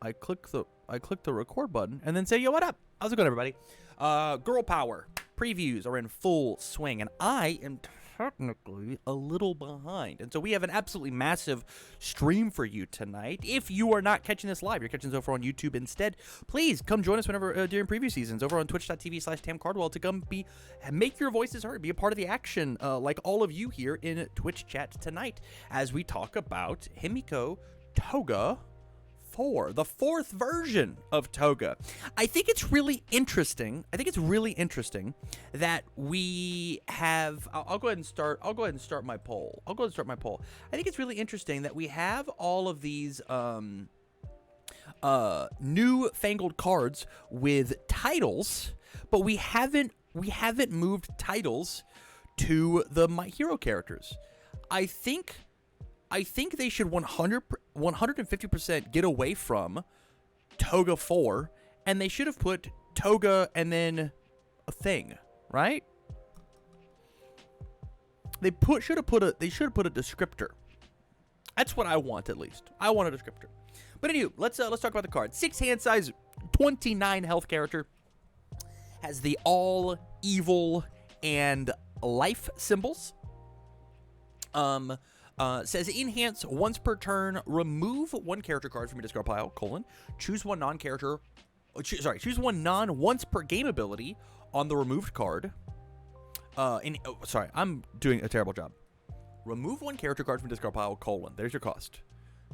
I click the record button and then say, yo, what up? How's it going, everybody? Girl Power previews are in full swing, and I am technically a little behind. And so we have an absolutely massive stream for you tonight. If you are not catching this live, you're catching this over on YouTube instead, please come join us whenever during preview seasons over on twitch.tv/TamCardwell to come make your voices heard, be a part of the action like all of you here in Twitch chat tonight as we talk about Himiko Toga 4, the 4th version of Toga. I think it's really interesting. That we have. I'll go ahead and start. My poll. I think it's really interesting that we have all of these newfangled cards with titles, but we haven't moved titles to the My Hero characters. I think they should 150% get away from Toga 4, and they should have put Toga and then a thing, right? They should have put a descriptor. That's what I want, at least. I want a descriptor. But anyway, let's talk about the card. 6 hand size, 29 health character. Has the all evil and life symbols. Says enhance once per turn, remove one character card from your discard pile, choose one choose one non-once per game ability on the removed card. I'm doing a terrible job. Remove one character card from discard pile, there's your cost.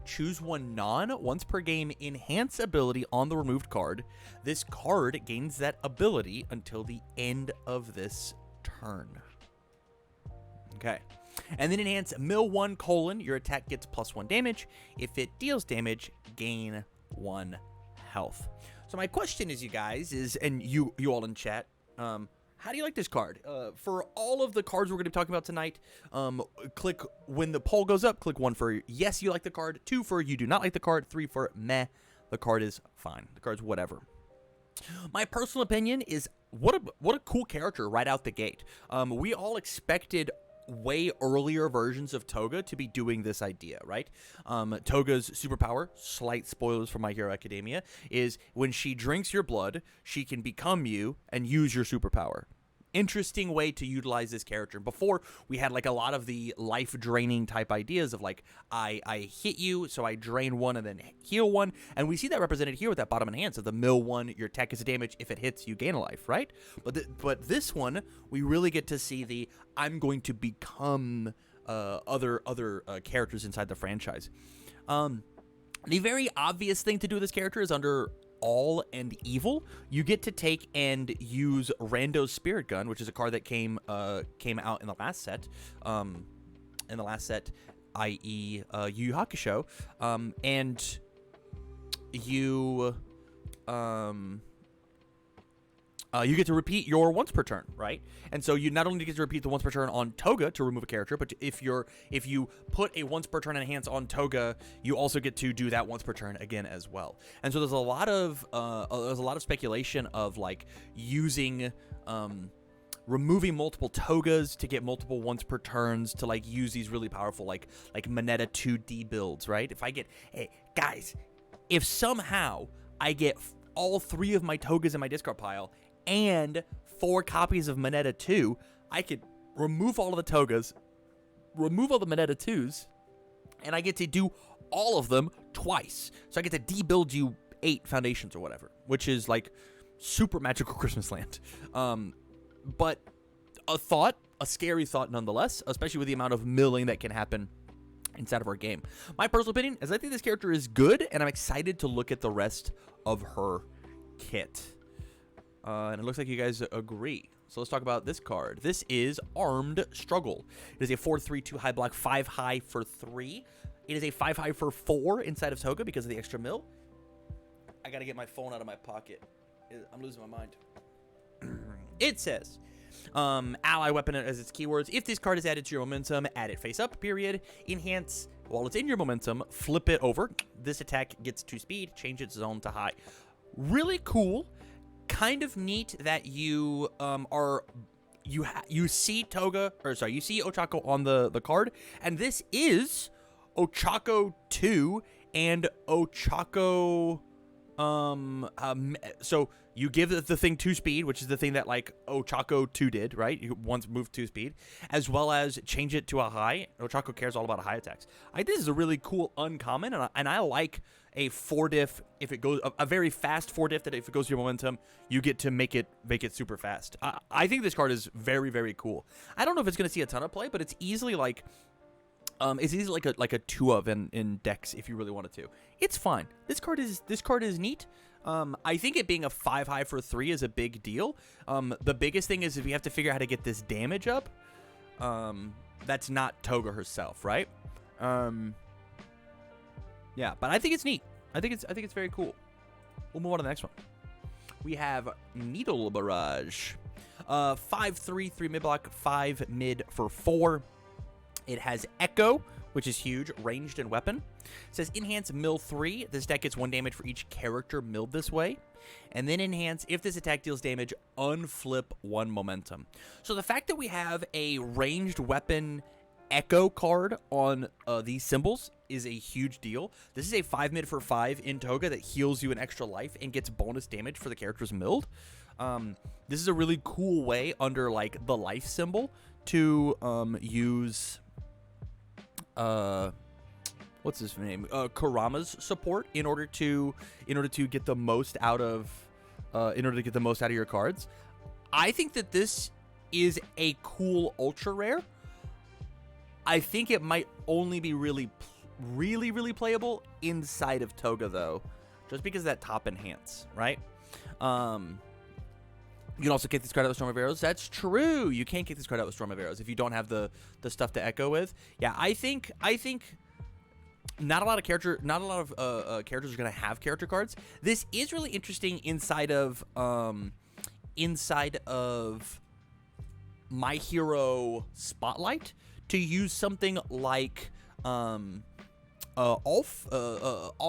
Choose one non-once per game enhance ability on the removed card. This card gains that ability until the end of this turn. Okay. And then enhance mill 1, your attack gets +1 damage. If it deals damage, gain 1 health. So my question is, you guys, and you all in chat, how do you like this card? For all of the cards we're going to be talking about tonight, click when the poll goes up, click 1 for yes, you like the card, 2 for you do not like the card, 3 for meh, the card is fine. The card's whatever. My personal opinion is what a cool character right out the gate. We all expected way earlier versions of Toga to be doing this idea, right? Toga's superpower, slight spoilers for MyHeroAcademia, is when she drinks your blood, she can become you and use your superpower. Interesting way to utilize this character. Before, we had like a lot of the life draining type ideas of like, I hit you, so I drain 1 and then heal 1. And we see that represented here with that bottom enhance of the mill 1, your attack is a damage. If it hits, you gain a life, right? But this one, we really get to see the I'm going to become other characters inside the franchise. The very obvious thing to do with this character is under all and evil, you get to take and use Rando's Spirit Gun, which is a card that came out in the last set, i.e. Yu Yu Hakusho, and you get to repeat your once per turn, right? And so you not only get to repeat the once per turn on Toga to remove a character, but if you put a once per turn enhance on Toga, you also get to do that once per turn again as well. And so there's a lot of speculation of like using removing multiple Togas to get multiple once per turns to like use these really powerful like Moneta 2D builds, right? Hey guys, if somehow I get all 3 of my Togas in my discard pile and 4 copies of Moneta 2, I could remove all of the Togas, remove all the Moneta 2s, and I get to do all of them twice. So I get to debuild you 8 foundations or whatever, which is like super magical Christmas land. But a scary thought nonetheless, especially with the amount of milling that can happen inside of our game. My personal opinion is I think this character is good, and I'm excited to look at the rest of her kit. And it looks like you guys agree. So let's talk about this card. This is Armed Struggle. It is a 4/3/2 high block, 5 high for 3. It is a 5 high for 4 inside of Toga because of the extra mill. I gotta get my phone out of my pocket. I'm losing my mind. It says, ally weapon as its keywords. If this card is added to your momentum, add it face up, period. Enhance while it's in your momentum, flip it over. This attack gets 2 speed, change its zone to high. Really cool. Kind of neat that you see Ochako on the card, and this is Ochako 2 and Ochako So you give the thing 2 speed, which is the thing that like Ochako 2 did, right? You once moved 2 speed, as well as change it to a high. Ochako cares all about high attacks. I think this is a really cool uncommon, and I like a 4 diff if it goes a very fast 4 diff that if it goes to your momentum, you get to make it super fast. I think this card is very, very cool. I don't know if it's going to see a ton of play, but it's easily like like a 2 of in decks if you really wanted to. It's fine. This card is neat. I think it being a 5 high for 3 is a big deal. The biggest thing is if you have to figure out how to get this damage up. That's not Toga herself, right? Yeah, but I think it's neat. I think it's very cool. We'll move on to the next one. We have Needle Barrage. 5/3, 3 mid block, 5 mid for 4. It has Echo, which is huge, ranged and weapon. It says enhance mill 3. This deck gets 1 damage for each character milled this way. And then enhance, if this attack deals damage, unflip 1 momentum. So the fact that we have a ranged weapon Echo card on these symbols is a huge deal. This is a 5 mid for 5 in Toga that heals you an extra life and gets bonus damage for the characters milled. This is a really cool way under like the life symbol to use what's his name? Kurama's support in order to get the most out of your cards. I think that this is a cool ultra rare. I think it might only be really playable inside of Toga though, just because of that top enhance, right? You can also kick this card out with Storm of Arrows. That's true. You can't kick this card out with Storm of Arrows if you don't have the stuff to echo with. Yeah, I think not a lot of characters are gonna have character cards. This is really interesting inside of My Hero Spotlight to use something like All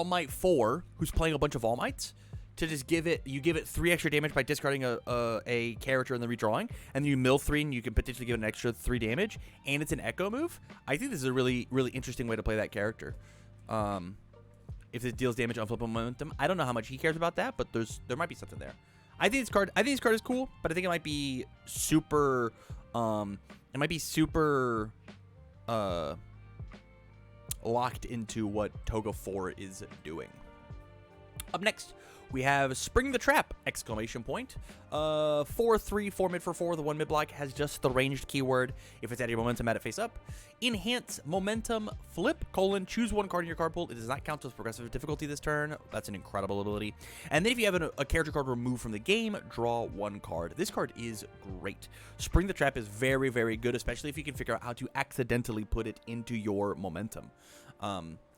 Might 4, who's playing a bunch of All Mights, to just give it 3 extra damage by discarding a character and then redrawing, and then you mill 3 and you can potentially give it an extra 3 damage, and it's an echo move. I think this is a really, really interesting way to play that character. If it deals damage on flip momentum, I don't know how much he cares about that, but there might be something there. I think this card is cool, but I think it might be super locked into what Toga 4 is doing. Up next, we have Spring the Trap! 4/3, 4 mid for 4. The 1 mid block has just the ranged keyword. If it's at your momentum, add it face up. Enhance momentum, flip, choose 1 card in your card pool. It does not count as progressive difficulty this turn. That's an incredible ability. And then if you have a character card removed from the game, draw 1 card. This card is great. Spring the Trap is very, very good, especially if you can figure out how to accidentally put it into your momentum.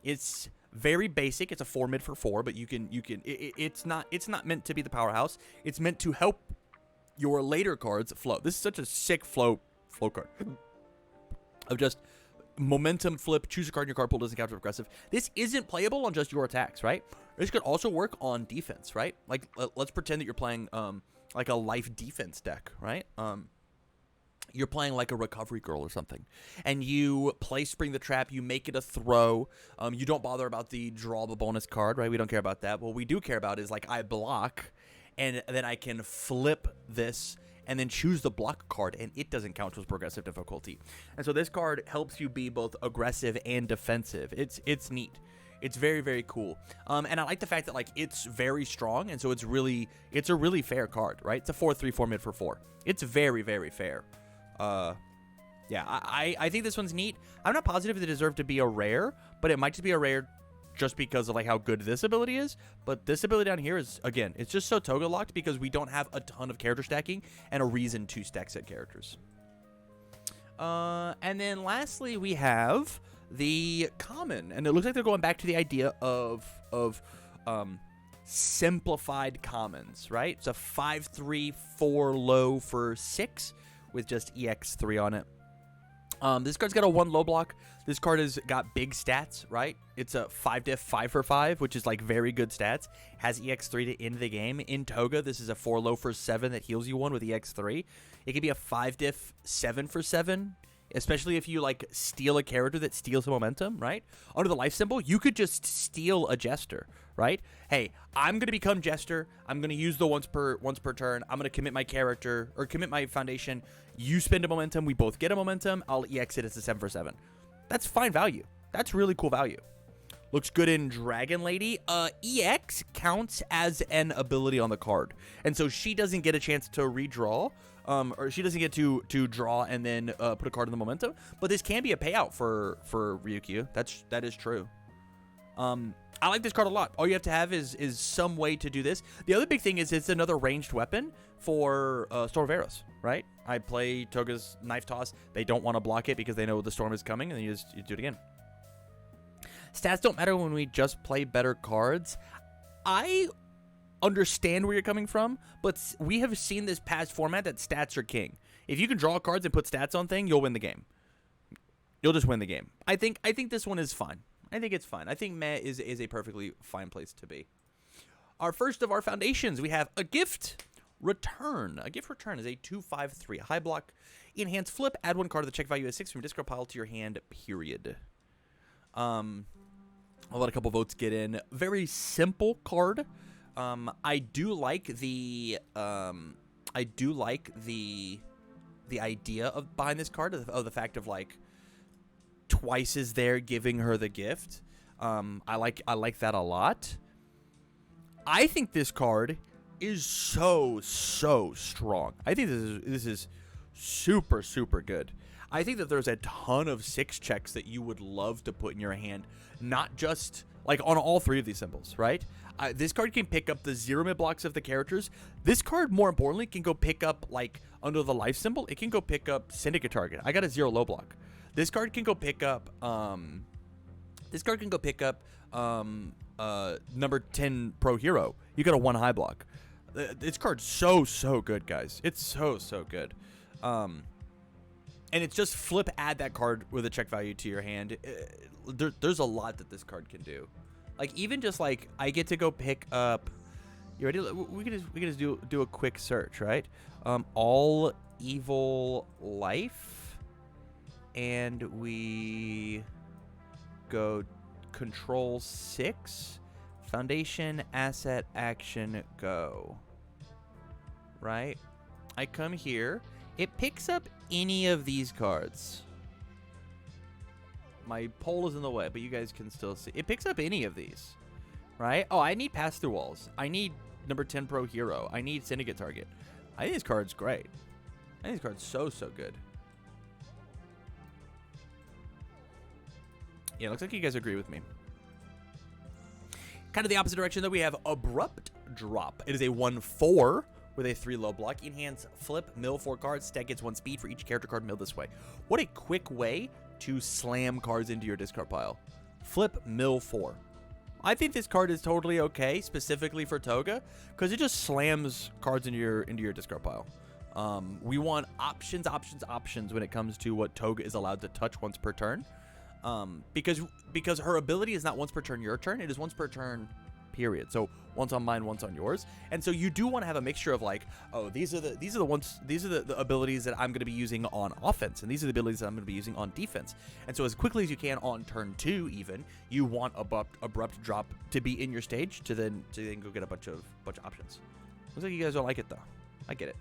It's very basic. It's a 4 mid for 4, but it's not meant to be the powerhouse. It's meant to help your later cards flow. This is such a sick flow card of just momentum, flip, choose a card in your card pool, doesn't count as aggressive. This isn't playable on just your attacks, right? This could also work on defense, right? Like let's pretend that you're playing like a life defense deck, right? You're playing like a recovery girl or something, and you play Spring the Trap, you make it a throw, you don't bother about the draw the bonus card, right? We don't care about that. What we do care about is like I block, and then I can flip this and then choose the block card, and it doesn't count as progressive difficulty. And so this card helps you be both aggressive and defensive. It's neat. It's very, very cool. And I like the fact that like it's very strong, and so it's a really fair card, right? It's a 4/3, 4 mid for 4. It's very, very fair. Yeah, I think this one's neat. I'm not positive it deserved to be a rare, but it might just be a rare just because of like how good this ability is. But this ability down here is, again, it's just so Toga locked because we don't have a ton of character stacking and a reason to stack set characters. And then lastly, we have the common, and it looks like they're going back to the idea of simplified commons, right? It's a 5/3, 4 low for 6 with just EX3 on it. This card's got a 1 low block. This card has got big stats, right? It's a 5 diff, 5 for 5, which is like very good stats. Has EX3 to end the game. In Toga, this is a 4 low for 7 that heals you 1 with EX3. It could be a 5 diff, 7 for 7, especially if you like steal a character that steals momentum, right? Under the life symbol, you could just steal a Jester, right? Hey, I'm gonna become Jester. I'm gonna use the once per turn. I'm gonna commit my character or commit my foundation. You spend a momentum. We both get a momentum. I'll EX it as a 7 for 7. That's fine value. That's really cool value. Looks good in Dragon Lady. EX counts as an ability on the card, and so she doesn't get a chance to redraw, or she doesn't get to draw and then put a card in the momentum. But this can be a payout for Ryukyu. That is true. I like this card a lot. All you have to have is some way to do this. The other big thing is it's another ranged weapon for Storm of Arrows, right? I play Toga's Knife Toss. They don't want to block it because they know the storm is coming, and you do it again. Stats don't matter when we just play better cards. I understand where you're coming from, but we have seen this past format that stats are king. If you can draw cards and put stats on thing, you'll win the game. You'll just win the game. I think this one is fine. I think it's fine. I think meh is a perfectly fine place to be. Our first of our foundations, we have a gift return. A gift return is a 2/5/3 high block. Enhance flip, add 1 card to the check value as 6 from your discard pile to your hand, period. I'll let a couple votes get in. Very simple card. I do like the idea of behind this card of the fact of like twice is there giving her the gift. I like that a lot. I think this card is so strong. I think this is super good. I think that there's a ton of 6 checks that you would love to put in your hand, not just like on all 3 of these symbols, right? This card can pick up the 0 mid blocks of the characters. This card, more importantly, can go pick up like under the life symbol. It can go pick up Syndicate target. I got a 0 low block. This card can go pick up. Number 10 pro hero. You got a 1 high block. This card's so good, guys. It's so good. And it's just flip, add that card with a check value to your hand. There's a lot that this card can do. Like even just like I get to go pick up. You ready? We can just do a quick search, right? All evil life, and we go control 6, foundation, asset, action, go. Right? I come here. It picks up any of these cards. My pole is in the way, but you guys can still see. It picks up any of these, right? Oh, I need pass-through walls. I need number 10 pro hero. I need syndicate target. I think this card's great. I think this card's so good. Yeah, looks like you guys agree with me. Kind of the opposite direction, though, we have Abrupt Drop. It is a 1/4 with a 3 low block. Enhance flip, mill 4 cards. Stack gets 1 speed for each character card milled this way. What a quick way to slam cards into your discard pile. Flip, mill 4. I think this card is totally okay, specifically for Toga, because it just slams cards into your discard pile. We want options when it comes to what Toga is allowed to touch once per turn. Because her ability is not once per turn your turn, it is once per turn, period. So once on mine, once on yours. And so you do want to have a mixture of like, oh, these are the abilities that I'm going to be using on offense, and these are the abilities that I'm going to be using on defense. And so as quickly as you can on turn 2, even you want abrupt drop to be in your stage to then go get a bunch of options. Looks like you guys don't like it though. I get it.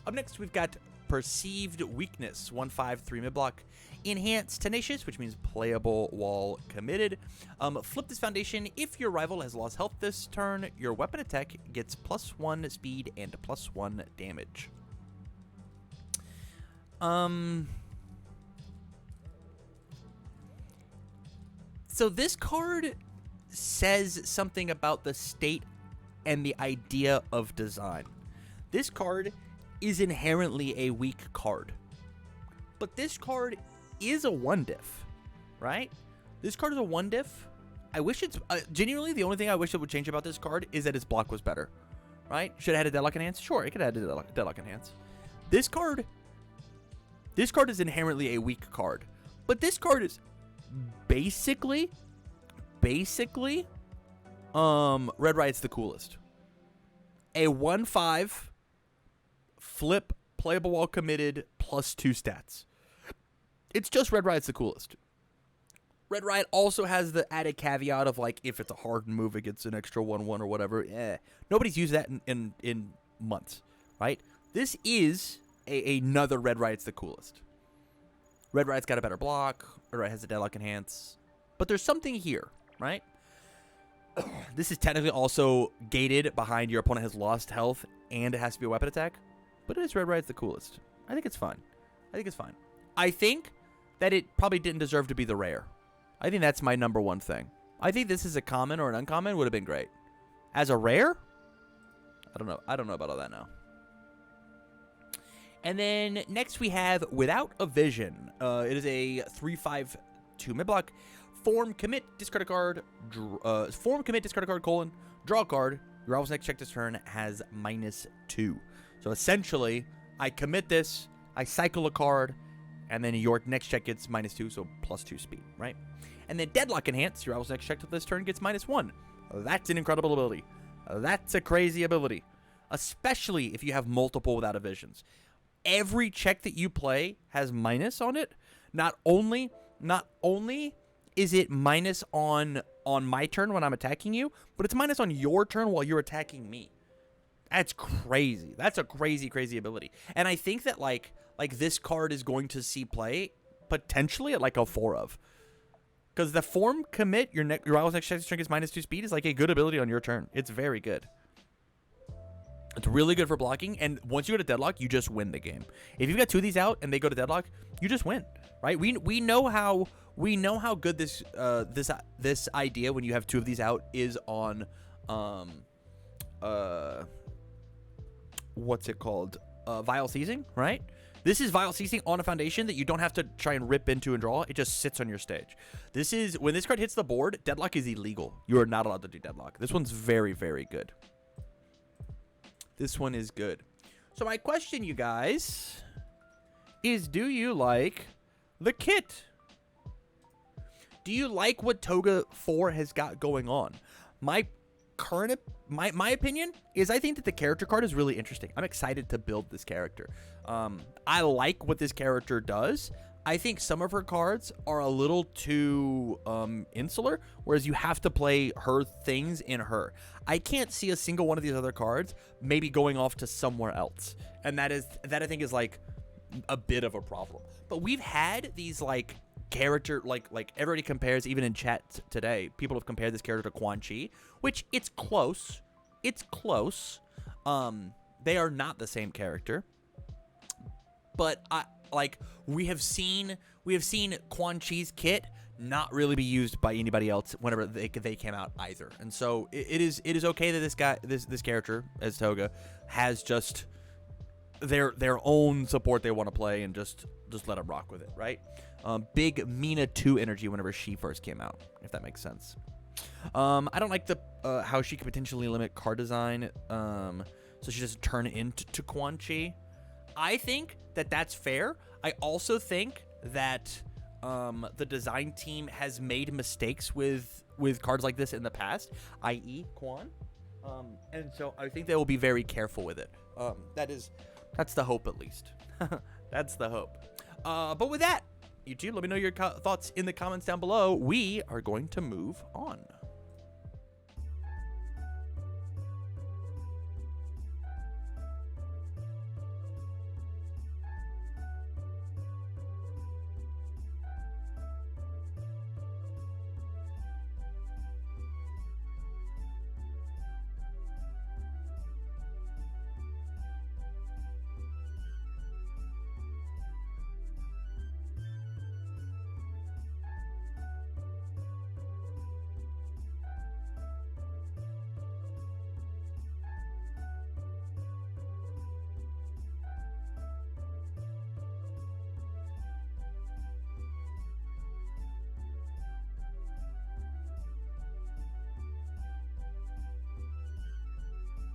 Up next, we've got Perceived Weakness, 1/5/3 mid block. Enhance Tenacious, which means playable while committed. Flip this foundation. If your rival has lost health this turn, your weapon attack gets +1 speed and +1 damage. So this card says something about the state and the idea of design. This card is inherently a weak card, but this card is a 1-diff, right? This card is a 1-diff. I wish it's genuinely the only thing I wish that would change about this card is that its block was better, right? Should have had a Deadlock Enhance? Sure, it could have had a Deadlock Enhance. This card is inherently a weak card, but this card is basically Red Riot's the coolest. A 1/5 flip, playable while committed, +2 stats. It's just Red Riot's the coolest. Red Riot also has the added caveat of, like, if it's a hard move, it gets an extra 1/1 or whatever. Nobody's used that in months, right? This is another Red Riot's the coolest. Red Riot's got a better block. Red Riot has a Deadlock Enhance. But there's something here, right? This is technically also gated behind your opponent has lost health and it has to be a weapon attack. But it is Red Riot's the coolest. I think it's fine. I think that it probably didn't deserve to be the rare. I think that's my number one thing. I think this is a common or an uncommon would have been great. As a rare? I don't know. I don't know about all that now. And then next we have Without a Vision. It is a 3/5 2 mid-block. Form, commit, discard a card. Form, commit, discard a card, colon. Draw a card. Your rival's next check this turn has -2. So essentially, I commit this, I cycle a card, and then your next check gets -2, so +2 speed, right? And then Deadlock Enhance, your rival's next check to this turn gets -1. That's an incredible ability. That's a crazy ability. Especially if you have multiple Without a Visions. Every check that you play has minus on it. Not only is it minus on my turn when I'm attacking you, but it's minus on your turn while you're attacking me. That's crazy. That's a crazy, crazy ability. And I think that like this card is going to see play potentially at like a 4 of. Because the Form Commit, your rival's next check is -2 speed is like a good ability on your turn. It's very good. It's really good for blocking, and once you go to Deadlock, you just win the game. If you've got 2 of these out and they go to Deadlock, you just win, right? We know how good this this idea when you have 2 of these out is on what's it called? Vile Seizing, right? This is Vile Seizing on a foundation that you don't have to try and rip into and draw. It just sits on your stage. This is when this card hits the board, Deadlock is illegal. You are not allowed to do Deadlock. This one's very, very good. This one is good. So my question, you guys, is do you like the kit? Do you like what Toga 4 has got going on? My opinion is I think that the character card is really interesting. I'm excited to build this character. I like what this character does. I think some of her cards are a little too insular, whereas you have to play her things in her. I can't see a single one of these other cards maybe going off to somewhere else, and that I think is like a bit of a problem. But we've had these like character like everybody compares, even in chat today, people have compared this character to Quan Chi, which it's close. It's close. They are not the same character, but we have seen Quan Chi's kit not really be used by anybody else whenever they came out either. And so it is okay that this character as Toga has just their own support they want to play, and just let them rock with it, right? Big Mina 2 energy whenever she first came out, if that makes sense. I don't like the how she could potentially limit card design, so she doesn't turn into Quan Chi. I think that that's fair. I also think that the design team has made mistakes with cards like this in the past, i.e. Quan. And so I think they will be very careful with it. That's the hope, at least. That's the hope. But with that, YouTube, let me know your thoughts in the comments down below. We are going to move on.